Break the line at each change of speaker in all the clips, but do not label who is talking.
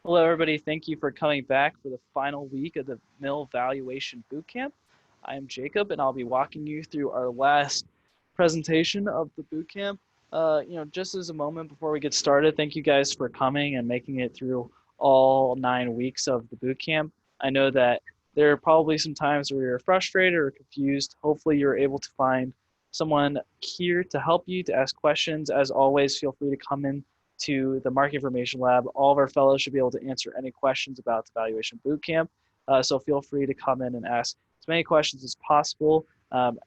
Hello, everybody. Thank you for coming back for the final week of the Mill Valuation Bootcamp. I am Jacob, and I'll be walking you through our last presentation of the bootcamp. Just as a moment before we get started, thank you guys for coming and making it through all 9 weeks of the bootcamp. I know that there are probably some times where you're frustrated or confused. Hopefully, you're able to find someone here to help you to ask questions. As always, feel free to come in to the Market Information Lab. All of our fellows should be able to answer any questions about the Valuation Bootcamp. So feel free to come in and ask as many questions as possible.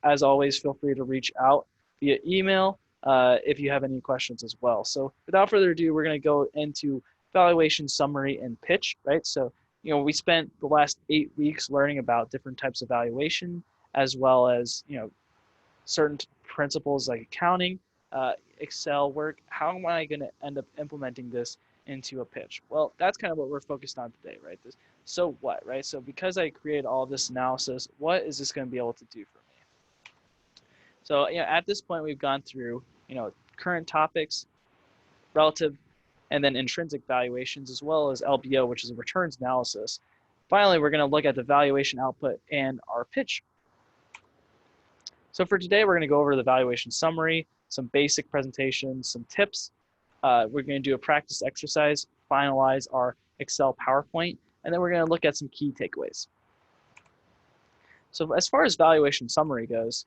As always, feel free to reach out via email if you have any questions as well. So without further ado, we're going to go into valuation summary and pitch, right? So, we spent the last 8 weeks learning about different types of valuation, as well as, certain principles like accounting, Excel work. How am I going to end up implementing this into a pitch? Well, that's kind of what we're focused on today, right? So what, right? So because I created all this analysis, what is this going to be able to do for me? So, at this point, we've gone through, current topics, relative, and then intrinsic valuations, as well as LBO, which is a returns analysis. Finally, we're going to look at the valuation output and our pitch. So for today, we're going to go over the valuation summary, some basic presentations, some tips. We're going to do a practice exercise, finalize our Excel PowerPoint, and then we're going to look at some key takeaways. So as far as valuation summary goes,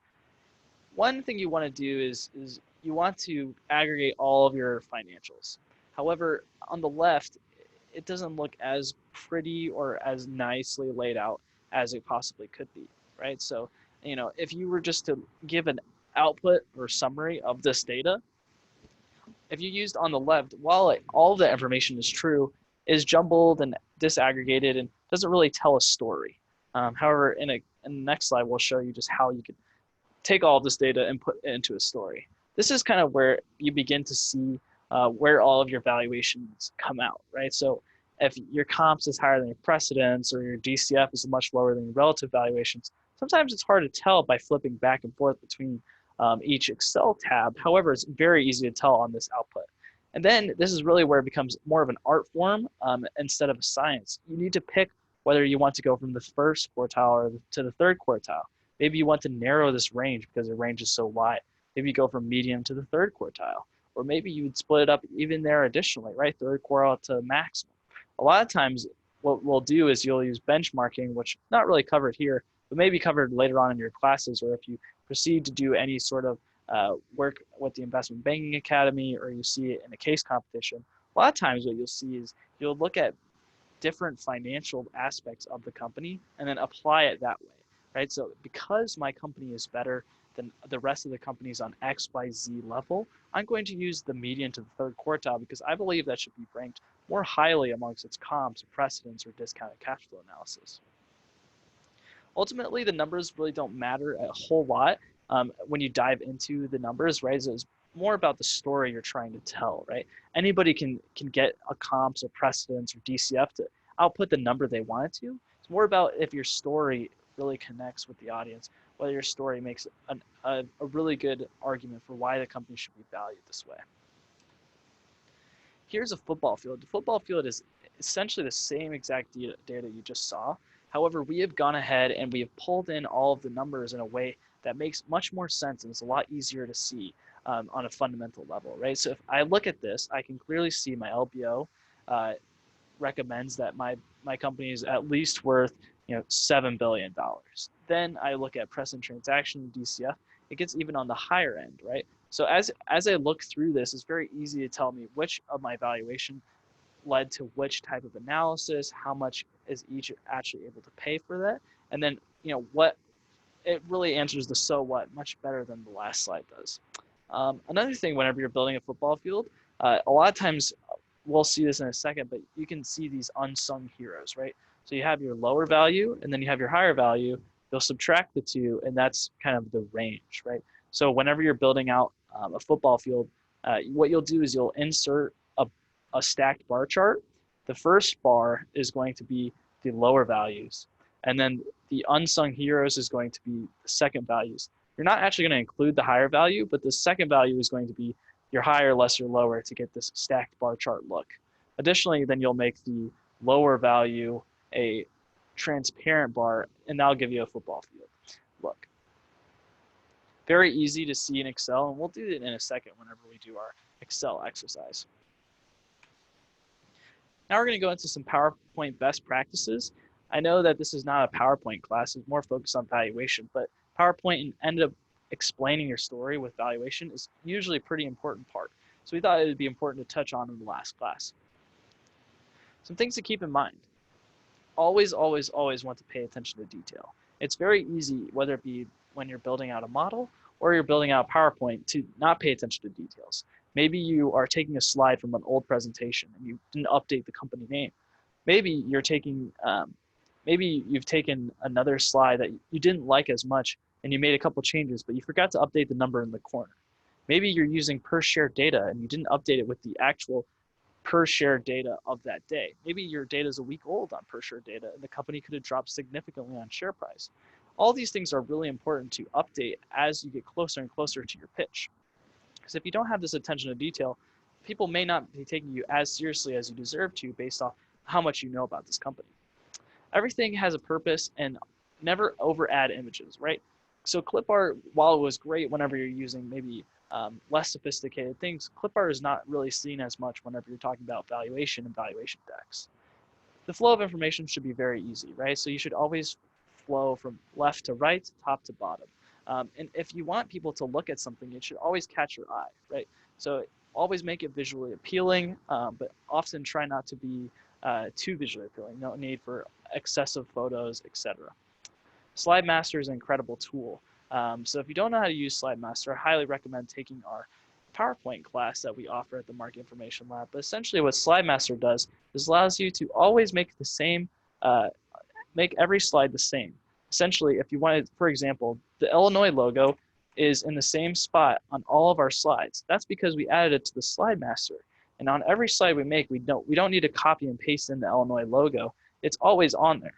one thing you want to do is you want to aggregate all of your financials. However, on the left, it doesn't look as pretty or as nicely laid out as it possibly could be, right? So, if you were just to give an output or summary of this data, if you used on the left, while all of the information is true, is jumbled and disaggregated and doesn't really tell a story. However, in the next slide, we'll show you just how you can take all of this data and put it into a story. This is kind of where you begin to see where all of your valuations come out, right? So if your comps is higher than your precedents or your DCF is much lower than your relative valuations, sometimes it's hard to tell by flipping back and forth between each Excel tab. However, it's very easy to tell on this output. And then this is really where it becomes more of an art form instead of a science. You need to pick whether you want to go from the first quartile or to the third quartile. Maybe you want to narrow this range because the range is so wide. Maybe you go from medium to the third quartile. Or maybe you would split it up even there additionally, right? Third quartile to maximum. A lot of times what we'll do is you'll use benchmarking, which not really covered here, but maybe covered later on in your classes, or if you proceed to do any sort of work with the Investment Banking Academy, or you see it in a case competition. A lot of times what you'll see is you'll look at different financial aspects of the company and then apply it that way, right? So because my company is better than the rest of the companies on XYZ level, I'm going to use the median to the third quartile because I believe that should be ranked more highly amongst its comps, precedents, or discounted cash flow analysis. Ultimately, the numbers really don't matter a whole lot when you dive into the numbers, right? So it's more about the story you're trying to tell, right? Anybody can get a comps or precedents or DCF to output the number they want it to. It's more about if your story really connects with the audience, whether your story makes a really good argument for why the company should be valued this way. Here's a football field. The football field is essentially the same exact data you just saw. However, we have gone ahead and we have pulled in all of the numbers in a way that makes much more sense and it's a lot easier to see on a fundamental level, right? So if I look at this, I can clearly see my LBO recommends that my company is at least worth $7 billion. Then I look at precedent transaction DCF, it gets even on the higher end, right? So as I look through this, it's very easy to tell me which of my valuation led to which type of analysis, how much is each actually able to pay for that, and then what it really answers the so what much better than the last slide does. Another thing, whenever you're building a football field, a lot of times we'll see this in a second, but you can see these unsung heroes, right? So you have your lower value and then you have your higher value. You'll subtract the two, and that's kind of the range, right? So whenever you're building out a football field, what you'll do is you'll insert a stacked bar chart. The first bar is going to be the lower values, and then the unsung heroes is going to be the second values. You're not actually going to include the higher value, but the second value is going to be your higher, lesser, lower to get this stacked bar chart look. Additionally, then you'll make the lower value, a transparent bar, and that'll give you a football field. Look, very easy to see in Excel, and we'll do it in a second whenever we do our Excel exercise. Now we're going to go into some PowerPoint best practices. I know that this is not a PowerPoint class, it's more focused on valuation, but PowerPoint and end up explaining your story with valuation is usually a pretty important part. So we thought it would be important to touch on in the last class. Some things to keep in mind. Always, always, always want to pay attention to detail. It's very easy, whether it be when you're building out a model or you're building out PowerPoint, to not pay attention to details. Maybe you are taking a slide from an old presentation and you didn't update the company name. Maybe you're taking, maybe you've taken another slide that you didn't like as much and you made a couple changes, but you forgot to update the number in the corner. Maybe you're using per share data and you didn't update it with the actual per share data of that day. Maybe your data is a week old on per share data and the company could have dropped significantly on share price. All these things are really important to update as you get closer and closer to your pitch. Because if you don't have this attention to detail, people may not be taking you as seriously as you deserve to based off how much you know about this company. Everything has a purpose, and never over add images, right? So clip art, while it was great whenever you're using maybe less sophisticated things, clip art is not really seen as much whenever you're talking about valuation and valuation decks. The flow of information should be very easy, right? So you should always flow from left to right, top to bottom. And if you want people to look at something, it should always catch your eye, right? So always make it visually appealing, but often try not to be too visually appealing. No need for excessive photos, etc. Slide Master is an incredible tool. So if you don't know how to use Slide Master, I highly recommend taking our PowerPoint class that we offer at the Market Information Lab. But essentially what Slide Master does is allows you to always make the same, make every slide the same. Essentially, if you wanted, for example, the Illinois logo is in the same spot on all of our slides. That's because we added it to the Slide Master. And on every slide we make, we don't need to copy and paste in the Illinois logo. It's always on there.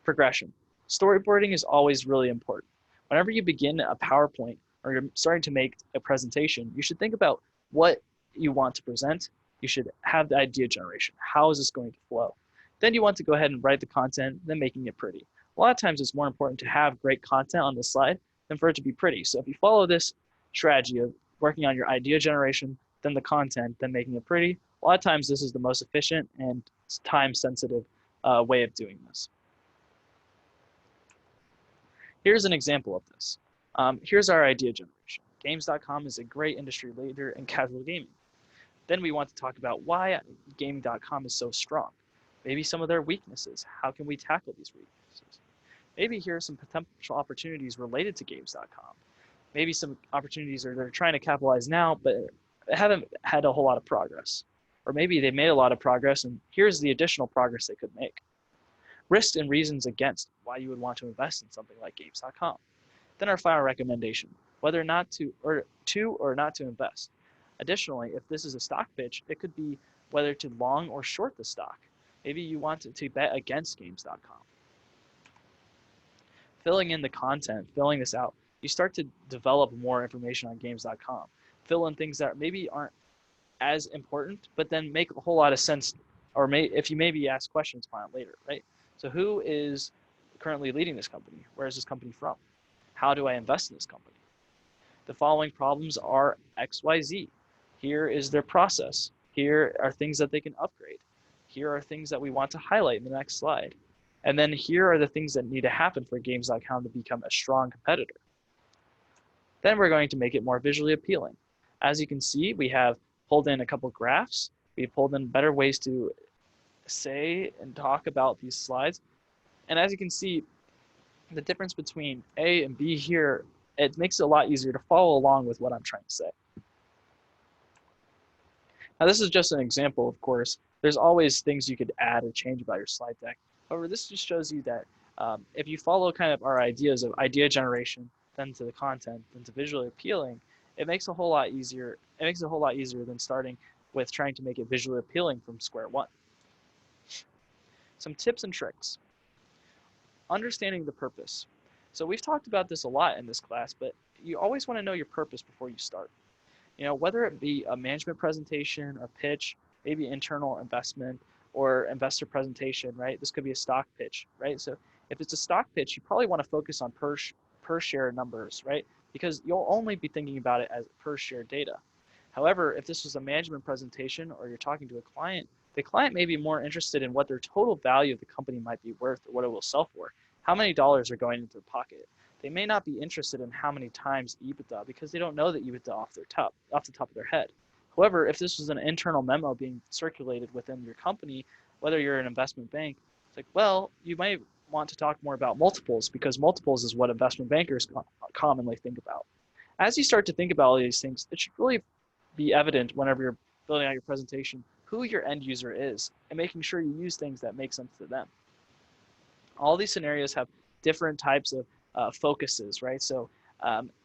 Progression. Storyboarding is always really important. Whenever you begin a PowerPoint or you're starting to make a presentation, you should think about what you want to present. You should have the idea generation. How is this going to flow? Then you want to go ahead and write the content, then making it pretty. A lot of times it's more important to have great content on the slide than for it to be pretty. So if you follow this strategy of working on your idea generation, then the content, then making it pretty, a lot of times this is the most efficient and time-sensitive way of doing this. Here's an example of this. Here's our idea generation. Games.com is a great industry leader in casual gaming. Then we want to talk about why Gaming.com is so strong. Maybe some of their weaknesses. How can we tackle these weaknesses? Maybe here are some potential opportunities related to Games.com. Maybe some opportunities they're trying to capitalize now, but haven't had a whole lot of progress. Or maybe they made a lot of progress, and here's the additional progress they could make. Risks and reasons against why you would want to invest in something like Games.com. Then our final recommendation, whether not to or not to invest. Additionally, if this is a stock pitch, it could be whether to long or short the stock. Maybe you want to bet against Games.com. Filling in the content, filling this out, you start to develop more information on Games.com. Fill in things that maybe aren't as important, but then make a whole lot of sense, or if you maybe ask questions upon it later, right? So who is currently leading this company? Where is this company from? How do I invest in this company? The following problems are XYZ. Here is their process. Here are things that they can upgrade. Here are things that we want to highlight in the next slide. And then here are the things that need to happen for Games.com to become a strong competitor. Then we're going to make it more visually appealing. As you can see, we have pulled in a couple graphs. We pulled in better ways to say and talk about these slides. And as you can see, the difference between A and B here, it makes it a lot easier to follow along with what I'm trying to say. Now this is just an example, of course. There's always things you could add or change about your slide deck. However, this just shows you that if you follow kind of our ideas of idea generation, then to the content, then to visually appealing, it makes a whole lot easier. It makes it a whole lot easier than starting with trying to make it visually appealing from square one. Some tips and tricks. Understanding the purpose. So we've talked about this a lot in this class, but you always want to know your purpose before you start. You know, whether it be a management presentation or pitch, maybe internal investment, or investor presentation, right? This could be a stock pitch, right? So if it's a stock pitch, you probably want to focus on per share numbers, right? Because you'll only be thinking about it as per share data. However, if this was a management presentation or you're talking to a client, the client may be more interested in what their total value of the company might be worth or what it will sell for. How many dollars are going into the pocket? They may not be interested in how many times EBITDA because they don't know the EBITDA off the top of their head. However, if this was an internal memo being circulated within your company, whether you're an investment bank, it's like, well, you might want to talk more about multiples because multiples is what investment bankers commonly think about. As you start to think about all these things, it should really be evident whenever you're building out your presentation who your end user is and making sure you use things that make sense to them. All these scenarios have different types of focuses, right? So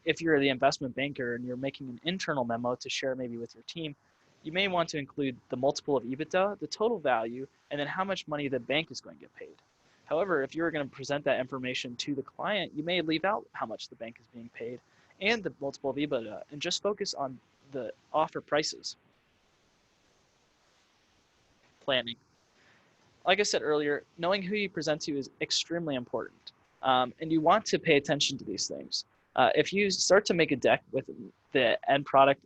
if you're the investment banker and you're making an internal memo to share maybe with your team, you may want to include the multiple of EBITDA, the total value, and then how much money the bank is going to get paid. However, if you're going to present that information to the client, you may leave out how much the bank is being paid and the multiple of EBITDA and just focus on the offer prices. Planning. Like I said earlier, knowing who you present to is extremely important. And you want to pay attention to these things. If you start to make a deck with the end product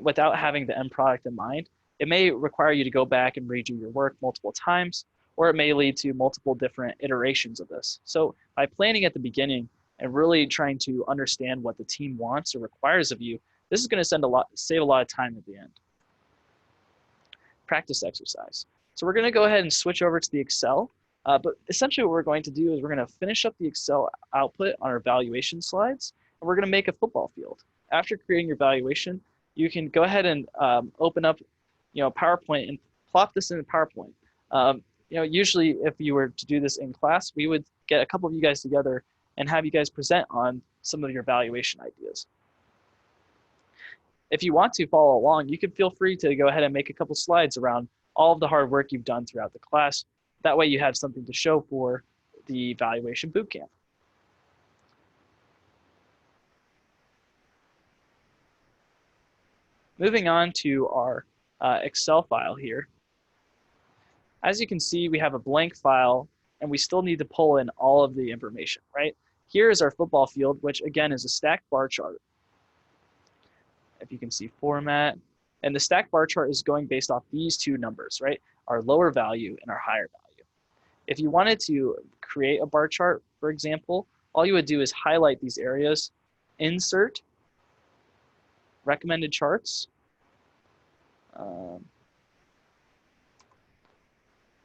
without having the end product in mind, it may require you to go back and redo your work multiple times, or it may lead to multiple different iterations of this. So by planning at the beginning and really trying to understand what the team wants or requires of you, this is going to save a lot of time at the end. Practice exercise. So we're going to go ahead and switch over to the Excel. But essentially what we're going to do is we're going to finish up the Excel output on our valuation slides, and we're going to make a football field. After creating your valuation, you can go ahead and open up PowerPoint and plop this in PowerPoint. Usually if you were to do this in class, we would get a couple of you guys together and have you guys present on some of your valuation ideas. If you want to follow along, you can feel free to go ahead and make a couple slides around all of the hard work you've done throughout the class. That way you have something to show for the Valuation Bootcamp. Moving on to our Excel file here. As you can see, we have a blank file and we still need to pull in all of the information, right? Here is our football field, which again is a stacked bar chart. If you can see format, and the stacked bar chart is going based off these two numbers, right? Our lower value and our higher value. If you wanted to create a bar chart, for example, all you would do is highlight these areas, insert, recommended charts.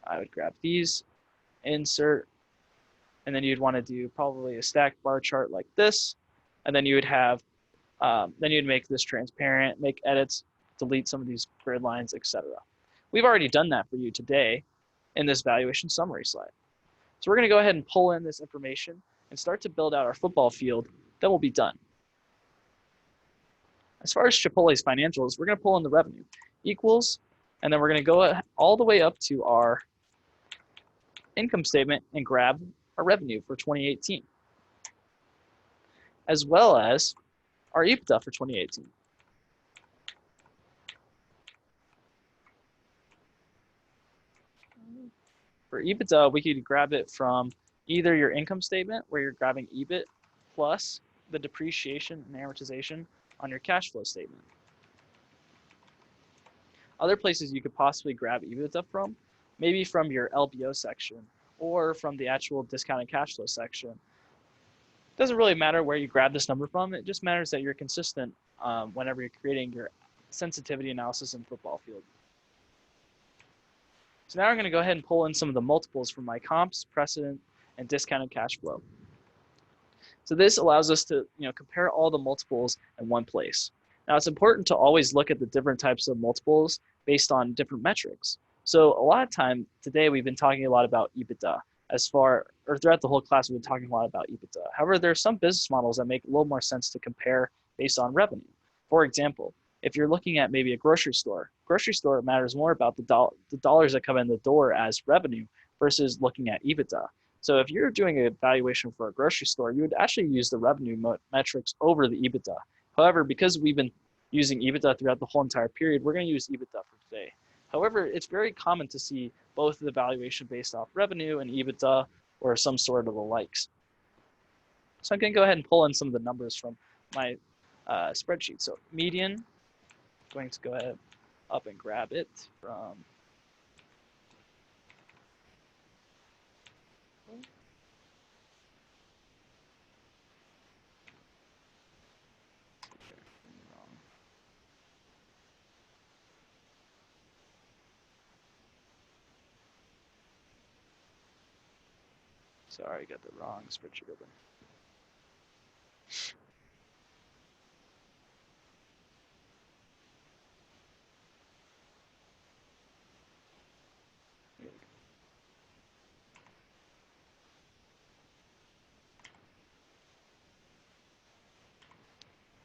I would grab these, insert, and then you'd want to do probably a stacked bar chart like this, and then you would have, then you'd make this transparent, make edits, delete some of these grid lines, etc. We've already done that for you today in this valuation summary slide. So we're going to go ahead and pull in this information and start to build out our football field. Then we'll be done. As far as Chipotle's financials, we're going to pull in the revenue equals, and then we're going to go all the way up to our income statement and grab our revenue for 2018, as well as our EBITDA for 2018. For EBITDA, we could grab it from either your income statement, where you're grabbing EBIT plus the depreciation and amortization on your cash flow statement. Other places you could possibly grab EBITDA from, maybe from your LBO section or from the actual discounted cash flow section. It doesn't really matter where you grab this number from. It just matters that you're consistent whenever you're creating your sensitivity analysis in football field. So now I'm going to go ahead and pull in some of the multiples from my comps, precedent, and discounted cash flow. So this allows us to compare all the multiples in one place. Now it's important to always look at the different types of multiples based on different metrics. So a lot of time today we've been talking a lot about EBITDA throughout the whole class we've been talking a lot about EBITDA. However, there are some business models that make a little more sense to compare based on revenue. For example, if you're looking at maybe a grocery store matters more about the dollars that come in the door as revenue versus looking at EBITDA. So if you're doing a valuation for a grocery store, you would actually use the revenue metrics over the EBITDA. However, because we've been using EBITDA throughout the whole entire period, we're going to use EBITDA for today. However, it's very common to see both the valuation based off revenue and EBITDA or some sort of the likes. So I'm going to go ahead and pull in some of the numbers from my spreadsheet. So median, I'm going to go ahead up and grab it from sorry, I got the wrong spreadsheet open.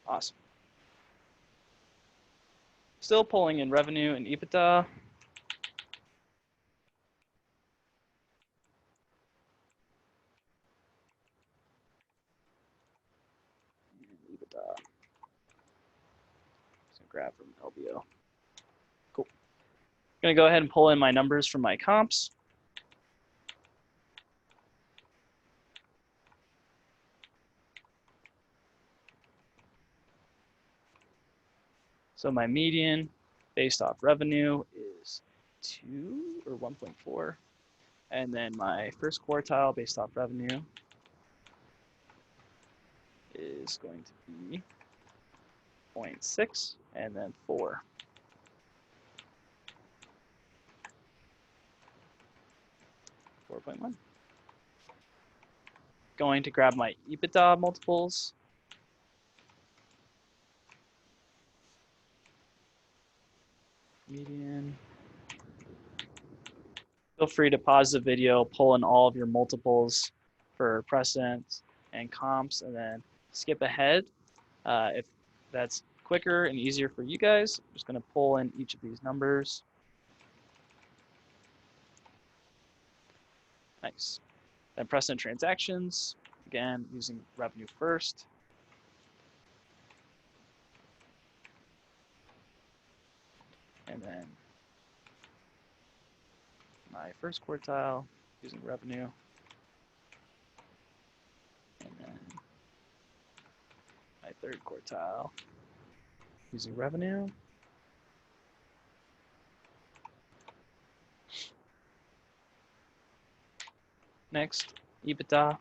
Awesome. Still pulling in revenue and EBITDA. And EBITDA. So grab from LBO. Cool. I'm going to go ahead and pull in my numbers from my comps. So my median based off revenue is 2 or 1.4. And then my first quartile based off revenue is going to be 0.6 and then 4. 4.1. Going to grab my EBITDA multiples. Median. Feel free to pause the video, pull in all of your multiples for precedents and comps, and then skip ahead if that's quicker and easier for you guys. I'm just going to pull in each of these numbers. Nice. Then precedent transactions, again, using revenue first. And then my first quartile using revenue. And then my third quartile using revenue. Next, EBITDA.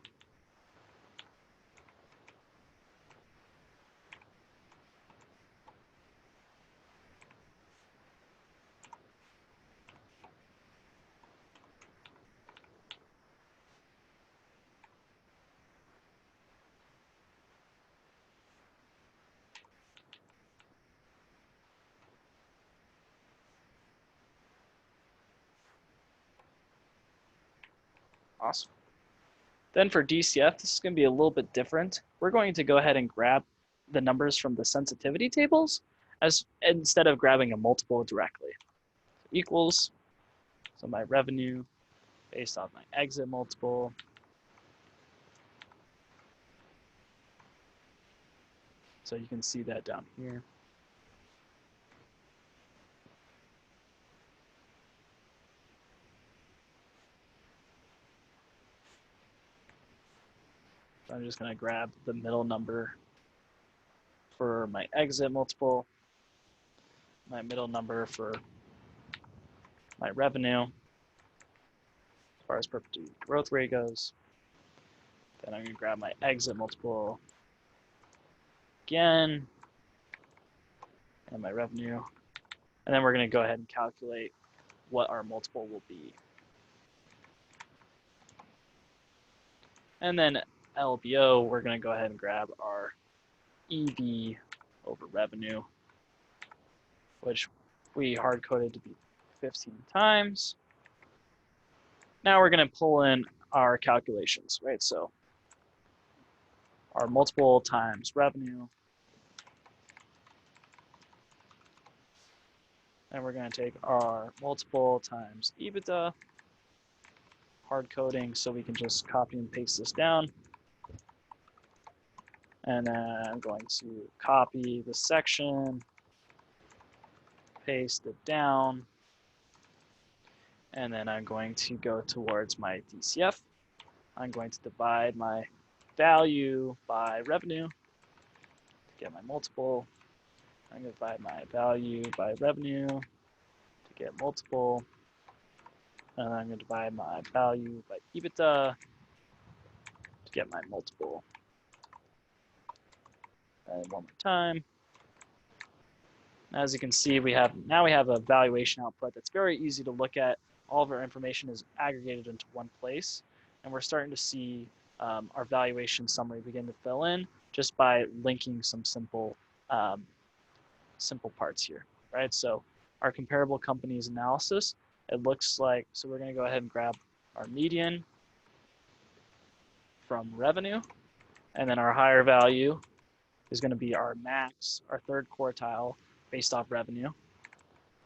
Awesome. Then for DCF, this is going to be a little bit different. We're going to go ahead and grab the numbers from the sensitivity tables as instead of grabbing a multiple directly. So equals, so my revenue based off my exit multiple. So you can see that down here. So I'm just going to grab the middle number for my exit multiple, my middle number for my revenue, as far as perpetuity growth rate goes. Then I'm going to grab my exit multiple again, and my revenue. And then we're going to go ahead and calculate what our multiple will be. And then LBO, we're going to go ahead and grab our EV over revenue, which we hard coded to be 15 times. Now we're going to pull in our calculations, right? So our multiple times revenue. And we're going to take our multiple times EBITDA, hard coding, so we can just copy and paste this down. And then I'm going to copy the section, paste it down, And then I'm going to go towards my DCF. I'm going to divide my value by revenue to get my multiple. I'm going to divide my value by revenue to get multiple. And I'm going to divide my value by EBITDA to get my multiple. And one more time. As you can see, we have a valuation output that's very easy to look at. All of our information is aggregated into one place, and we're starting to see our valuation summary begin to fill in just by linking some simple parts here, right? So our comparable companies analysis, it looks like, so we're going to go ahead and grab our median from revenue, and then our higher value is going to be our max, our third quartile based off revenue.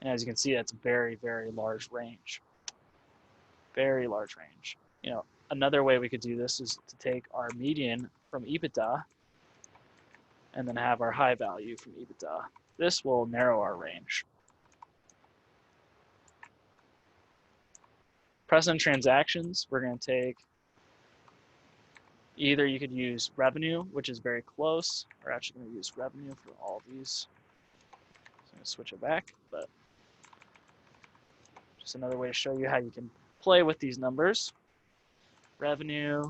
And as you can see, that's a very, very large range. Very large range. You know, another way we could do this is to take our median from EBITDA and then have our high value from EBITDA. This will narrow our range. Present transactions, we're going to take either you could use revenue, which is very close. We're actually going to use revenue for all of these. So I'm going to switch it back, but just another way to show you how you can play with these numbers. Revenue,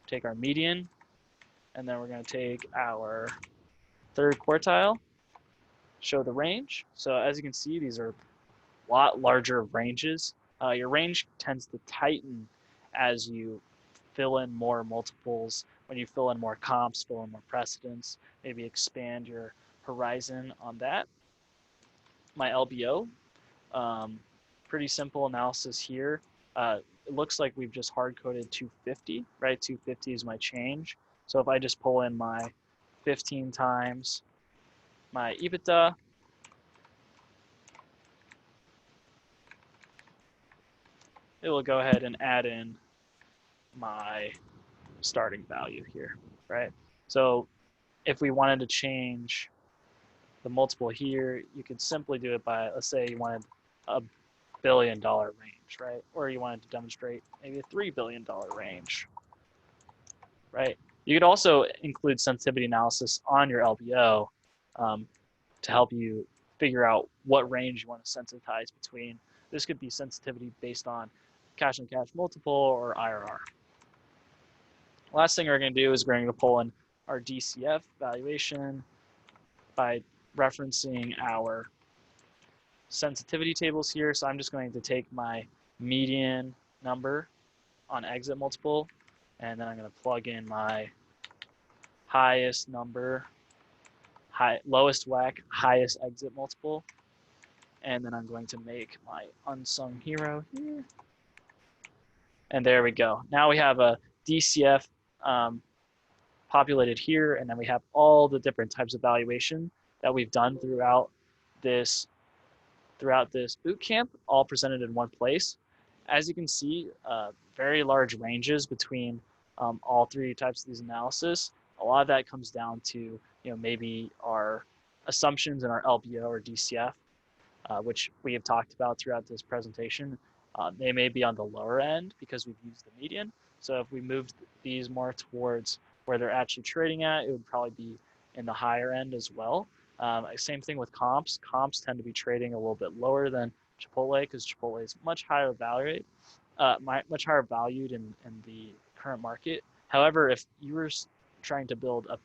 take our median, and then we're going to take our third quartile, show the range. So as you can see, these are a lot larger ranges. Your range tends to tighten as you fill in more multiples, when you fill in more comps, fill in more precedents, maybe expand your horizon on that. My LBO, pretty simple analysis here. It looks like we've just hard-coded 250, right? 250 is my change. So if I just pull in my 15 times my EBITDA, it will go ahead and add in my starting value here, right? So if we wanted to change the multiple here, you could simply do it by, let's say you wanted a $1 billion range, right? Or you wanted to demonstrate maybe a $3 billion range, right? You could also include sensitivity analysis on your LBO to help you figure out what range you want to sensitize between. This could be sensitivity based on cash on cash multiple or IRR. Last thing we're going to do is we're going to pull in our DCF valuation by referencing our sensitivity tables here. So I'm just going to take my median number on exit multiple, and then I'm going to plug in my highest number, lowest WACC, highest exit multiple, and then I'm going to make my unsung hero here. And there we go. Now we have a DCF populated here, and then we have all the different types of valuation that we've done throughout this boot camp, all presented in one place. As you can see, very large ranges between all three types of these analysis. A lot of that comes down to maybe our assumptions in our LBO or DCF, which we have talked about throughout this presentation. They may be on the lower end because we've used the median. So if we moved these more towards where they're actually trading at, it would probably be in the higher end as well. Same thing with comps. Comps tend to be trading a little bit lower than Chipotle because Chipotle is much higher valued, in the current market. However, if you were trying to build a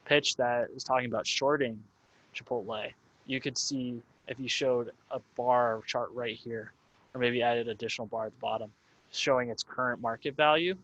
pitch that is talking about shorting Chipotle, you could see if you showed a bar chart right here, or maybe added additional bar at the bottom, showing its current market value,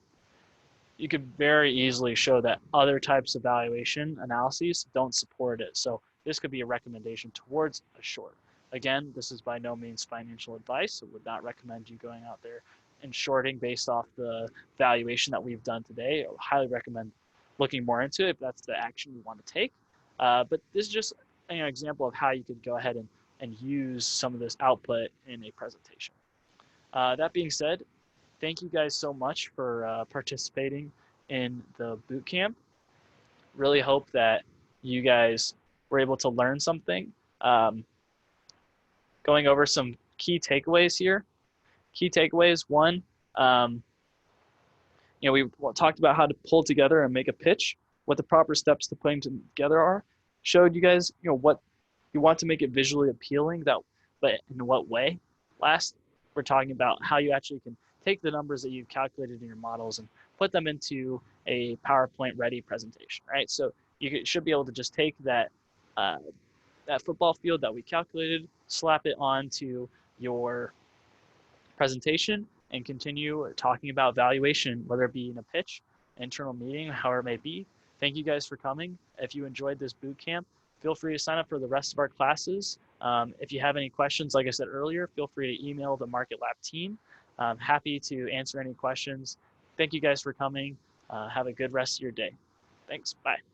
you could very easily show that other types of valuation analyses don't support it. So this could be a recommendation towards a short. Again, this is by no means financial advice. So would not recommend you going out there and shorting based off the valuation that we've done today. I would highly recommend looking more into it if that's the action you want to take. But this is just an example of how you could go ahead and use some of this output in a presentation. That being said, thank you guys so much for participating in the bootcamp. Really hope that you guys were able to learn something. Going over some key takeaways here. key takeaways. One, we talked about how to pull together and make a pitch, what the proper steps to putting together are, showed you guys, what you want to make it visually appealing, but in what way. Last, we're talking about how you actually can take the numbers that you've calculated in your models and put them into a PowerPoint ready presentation, right? So you should be able to just take that football field that we calculated, slap it onto your presentation, and continue talking about valuation, whether it be in a pitch, internal meeting, however it may be. Thank you guys for coming. If you enjoyed this boot camp, feel free to sign up for the rest of our classes. If you have any questions, like I said earlier, feel free to email the Market Lab team. I'm happy to answer any questions. Thank you guys for coming. Have a good rest of your day. Thanks. Bye.